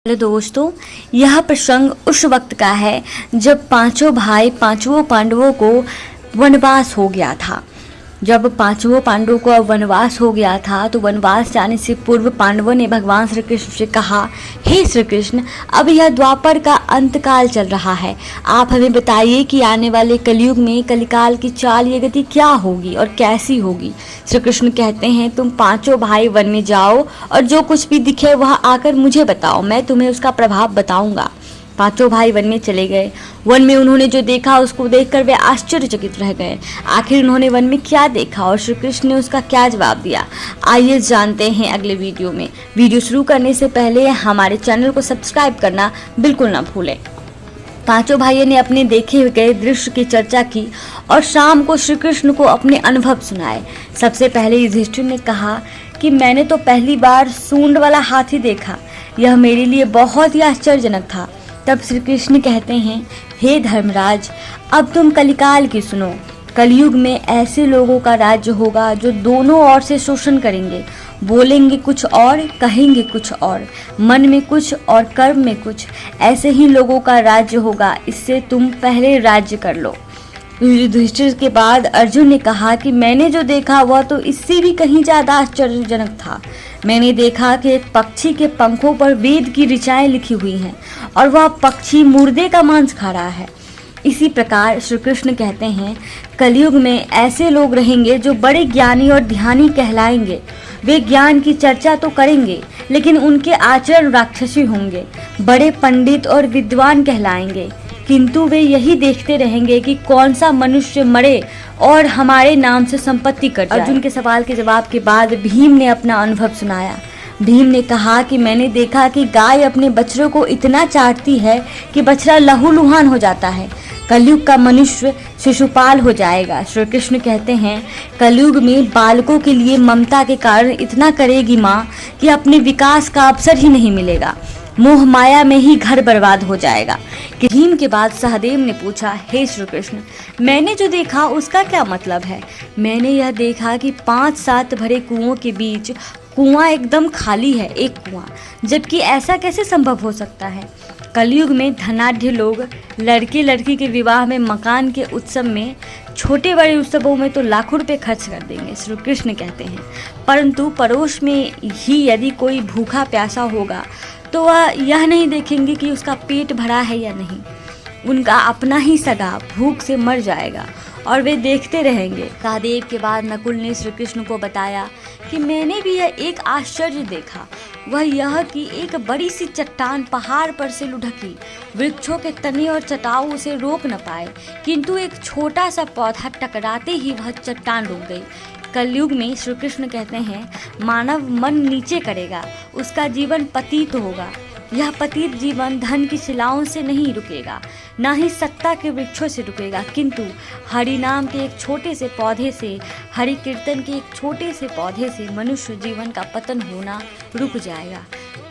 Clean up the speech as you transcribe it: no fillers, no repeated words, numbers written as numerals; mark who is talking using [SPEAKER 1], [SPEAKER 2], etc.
[SPEAKER 1] Hello दोस्तों, यह प्रसंग उस वक्त का है जब पांचों भाई पांचों पांडवों को वनवास हो गया था। जब पांचों पांडवों को वनवास हो गया था तो वनवास जाने से पूर्व पांडवों ने भगवान श्री कृष्ण से कहा, हे श्री कृष्ण, अब यह द्वापर का अंतकाल चल रहा है, आप हमें बताइए कि आने वाले कलयुग में कलिकाल की चाल ये गति क्या होगी और कैसी होगी। श्री कृष्ण कहते हैं, तुम पांचों भाई वन में जाओ और जो कुछ भी दिखे वह आकर मुझे बताओ, मैं तुम्हें उसका प्रभाव बताऊंगा। पांचों भाई वन में चले गए। वन में उन्होंने जो देखा उसको देखकर वे आश्चर्यचकित रह गए। आखिर उन्होंने वन में क्या देखा और श्री कृष्ण ने उसका क्या जवाब दिया, आइए जानते हैं अगले वीडियो में। वीडियो शुरू करने से पहले हमारे चैनल को सब्सक्राइब करना बिल्कुल ना भूलें। पांचों भाइयों ने अपने देखे गए दृश्य की चर्चा की और शाम को श्री कृष्ण को अपने अनुभव सुनाए। सबसे पहले युधिष्ठिर ने कहा कि मैंने तो पहली बार सूंड वाला हाथी देखा, यह मेरे लिए बहुत ही आश्चर्यजनक था। तब श्री कृष्ण कहते हैं, हे धर्मराज, अब तुम कलिकाल की सुनो। कलयुग में ऐसे लोगों का राज्य होगा जो दोनों ओर से शोषण करेंगे, बोलेंगे कुछ और कहेंगे कुछ और, मन में कुछ और कर्म में कुछ। ऐसे ही लोगों का राज्य होगा, इससे तुम पहले राज्य कर लो। युधिष्ठिर के बाद अर्जुन ने कहा कि मैंने जो देखा वह तो इससे भी कहीं ज्यादा आश्चर्यजनक था। मैंने देखा कि एक पक्षी के पंखों पर वेद की ऋचाएं लिखी हुई हैं और वह पक्षी मुर्दे का मांस खा रहा है। इसी प्रकार श्री कृष्ण कहते हैं, कलयुग में ऐसे लोग रहेंगे जो बड़े ज्ञानी और ध्यानी कहलाएंगे। वे ज्ञान की चर्चा तो करेंगे लेकिन उनके आचरण राक्षसी होंगे। बड़े पंडित और विद्वान कहलाएंगे किंतु वे यही देखते रहेंगे कि कौन सा मनुष्य मरे और हमारे नाम से संपत्ति कर जाए। अर्जुन के सवाल के जवाब के बाद भीम ने अपना अनुभव सुनाया। भीम ने कहा कि मैंने देखा कि गाय अपने बछड़ों को इतना चाटती है कि बछड़ा लहूलुहान हो जाता है। कलयुग का मनुष्य शिशुपाल हो जाएगा। श्री कृष्ण कहते हैं, कलयुग में बालकों के लिए ममता के कारण इतना करेगी माँ कि अपने विकास का अवसर ही नहीं मिलेगा। मोह माया में ही घर बर्बाद हो जाएगा। भीम के बाद सहदेव ने पूछा, हे श्री कृष्ण, मैंने जो देखा उसका क्या मतलब है। मैंने यह देखा कि 5-7 भरे कुओं के बीच कुआं एकदम खाली है, एक कुआं, जबकि ऐसा कैसे संभव हो सकता है। कलयुग में धनाढ्य लोग लड़के लड़की के विवाह में, मकान के उत्सव में, छोटे बड़े उत्सवों में तो लाखों रुपए खर्च कर देंगे। श्री कृष्ण कहते हैं, परंतु पड़ोस में ही यदि कोई भूखा प्यासा होगा तो वह यह नहीं देखेंगे कि उसका पेट भरा है या नहीं। उनका अपना ही सगा भूख से मर जाएगा और वे देखते रहेंगे। सहदेव के बाद नकुल ने श्री कृष्ण को बताया कि मैंने भी यह एक आश्चर्य देखा, वह यह कि एक बड़ी सी चट्टान पहाड़ पर से लुढ़की। वृक्षों के तने और चटाऊ उसे रोक न पाए, किंतु एक छोटा सा पौधा टकराते ही वह चट्टान रुक गई। कलयुग में श्री कृष्ण कहते हैं, मानव मन नीचे करेगा, उसका जीवन पतित होगा। यह पतित जीवन धन की शिलाओं से नहीं रुकेगा, ना ही सत्ता के वृक्षों से रुकेगा, किंतु हरि नाम के एक छोटे से पौधे से, हरि कीर्तन के एक छोटे से पौधे से मनुष्य जीवन का पतन होना रुक जाएगा।